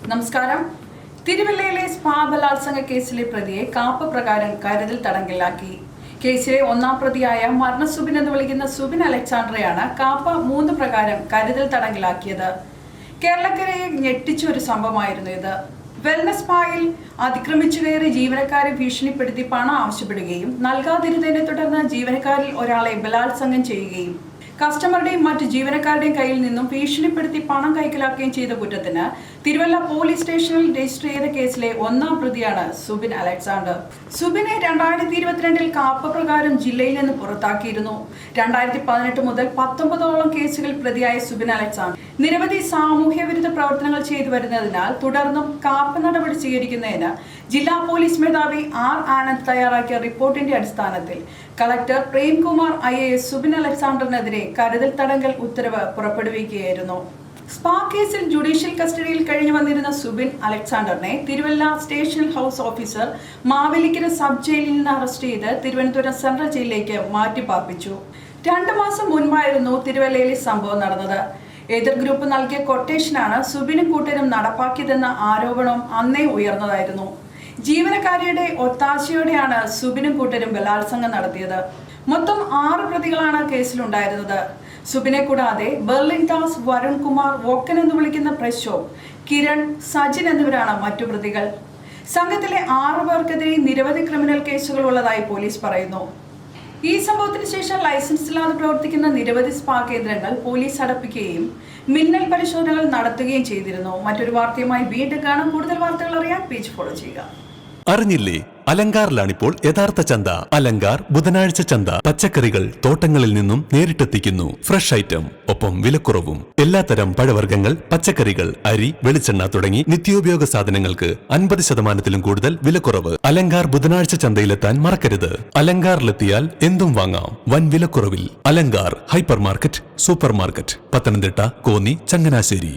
നമസ്കാരം. തിരുവല്ലയിലെ സ്പാ ബലാത്സംഗ കേസിലെ പ്രതിയെ കാപ്പ പ്രകാരം കരുതൽ തടങ്കലിലാക്കി. കേസിലെ ഒന്നാം പ്രതിയായ മരണ സുബിൻ എന്ന് വിളിക്കുന്ന സുബിൻ അലക്സാണ്ടറെയാണ് കാപ്പ 3 പ്രകാരം കരുതൽ തടങ്കലിലാക്കിയത്. കേരളക്കരയെ ഞെട്ടിച്ച ഒരു സംഭവമായിരുന്നു ഇത്. വെൽനസ് സ്പായിൽ അതിക്രമിച്ചു കയറി ജീവനക്കാരെ ഭീഷണിപ്പെടുത്തി പണം ആവശ്യപ്പെടുകയും നൽകാതിരുന്നതിനെ തുടർന്ന് ജീവനക്കാരിൽ ഒരാളെ ബലാത്സംഗം ചെയ്യുകയും കസ്റ്റമറുടെയും മറ്റ് ജീവനക്കാരുടെയും കയ്യിൽ നിന്നും ഭീഷണിപ്പെടുത്തി പണം കൈക്കലാക്കുകയും ചെയ്ത കുറ്റത്തിന് തിരുവല്ല പോലീസ് സ്റ്റേഷനിൽ രജിസ്റ്റർ ചെയ്ത കേസിലെ ഒന്നാം പ്രതിയാണ് സുബിൻ അലക്സാണ്ടർ. സുബിനെ 2022 കാപ്പ പ്രകാരം ജില്ലയിൽ നിന്ന് പുറത്താക്കിയിരുന്നു. 2018 മുതൽ 19ഓളം കേസുകൾ പ്രതിയായ സുബിൻ അലക്സാണ്ടർ നിരവധി സാമൂഹ്യ വിരുദ്ധ പ്രവർത്തനങ്ങൾ ചെയ്തു വരുന്നതിനാൽ തുടർന്നും കാപ്പ നടപടി സ്വീകരിക്കുന്നതിന് ജില്ലാ പോലീസ് മേധാവി ആർ ആനന്ദ് തയ്യാറാക്കിയ റിപ്പോർട്ടിന്റെ അടിസ്ഥാനത്തിൽ കളക്ടർ പ്രേംകുമാർ IAS സുബിൻ അലക്സാണ്ടറിനെതിരെ കരുതൽ തടങ്കൽ ഉത്തരവ് പുറപ്പെടുവിക്കുകയായിരുന്നു. സ്പാ കേസിൽ ജുഡീഷ്യൽ കസ്റ്റഡിയിൽ കഴിഞ്ഞു വന്നിരുന്ന സുബിൻ അലക്സാണ്ടറിനെ Thiruvalla station house officer Mavelikkara sub ജയിലിൽ നിന്ന് അറസ്റ്റ് ചെയ്ത് തിരുവനന്തപുരം സെൻട്രൽ ജയിലിലേക്ക് മാറ്റിപ്പാർപ്പിച്ചു. 2 മാസം മുൻപായിരുന്നു തിരുവല്ലയിലെ സംഭവം നടന്നത്. എതിർ ഗ്രൂപ്പ് നൽകിയ കൊട്ടേഷനാണ് സുബിനും കൂട്ടരും നടപ്പാക്കിയതെന്ന ആരോപണം അന്നേ ഉയർന്നതായിരുന്നു. ജീവനക്കാരിയുടെ ഒത്താശയോടെയാണ് സുബിനും കൂട്ടരും ബലാത്സംഗം നടത്തിയത്. മൊത്തം 6 പ്രതികളാണ് കേസിലുണ്ടായിരുന്നത്. സുബിനെ കൂടാതെ ബെർലിൻ ദാസ്, വരുൺ കുമാർ, വോക്കൻ എന്ന് വിളിക്കുന്ന പ്രശോഭ്, കിരൺ, സജിൻ എന്നിവരാണ് മറ്റു പ്രതികൾ. സംഘത്തിലെ 6 പേർക്കെതിരെ നിരവധി ക്രിമിനൽ കേസുകൾ ഉള്ളതായി പോലീസ് പറയുന്നു. ഈ സംഭവത്തിന് ശേഷം ലൈസൻസ് ഇല്ലാതെ പ്രവർത്തിക്കുന്ന നിരവധി സ്പാ കേന്ദ്രങ്ങൾ പോലീസ് അടപ്പിക്കുകയും മിന്നൽ പരിശോധനകൾ നടത്തുകയും ചെയ്തിരുന്നു. മറ്റൊരു വാർത്തയുമായി വീണ്ടും കാണാം. കൂടുതൽ വാർത്തകൾ അറിയാൻ പേജ് ഫോളോ ചെയ്യുക. അറിഞ്ഞില്ലേ, അലങ്കാറിലാണിപ്പോൾ യഥാർത്ഥ ചന്ത. അലങ്കാർ ബുധനാഴ്ച ചന്ത. പച്ചക്കറികൾ തോട്ടങ്ങളിൽ നിന്നും നേരിട്ടെത്തിക്കുന്നു. ഫ്രഷ് ഐറ്റം, ഒപ്പം വിലക്കുറവും. എല്ലാത്തരം പഴവർഗ്ഗങ്ങൾ, പച്ചക്കറികൾ, അരി, വെളിച്ചെണ്ണ തുടങ്ങി നിത്യോപയോഗ സാധനങ്ങൾക്ക് 50% കൂടുതൽ വിലക്കുറവ്. അലങ്കാർ ബുധനാഴ്ച ചന്തയിലെത്താൻ മറക്കരുത്. അലങ്കാറിലെത്തിയാൽ എന്തും വാങ്ങാം വൻ വിലക്കുറവിൽ. Alankar hyper market, super market, Pathanamthitta, Konni, Changanassery.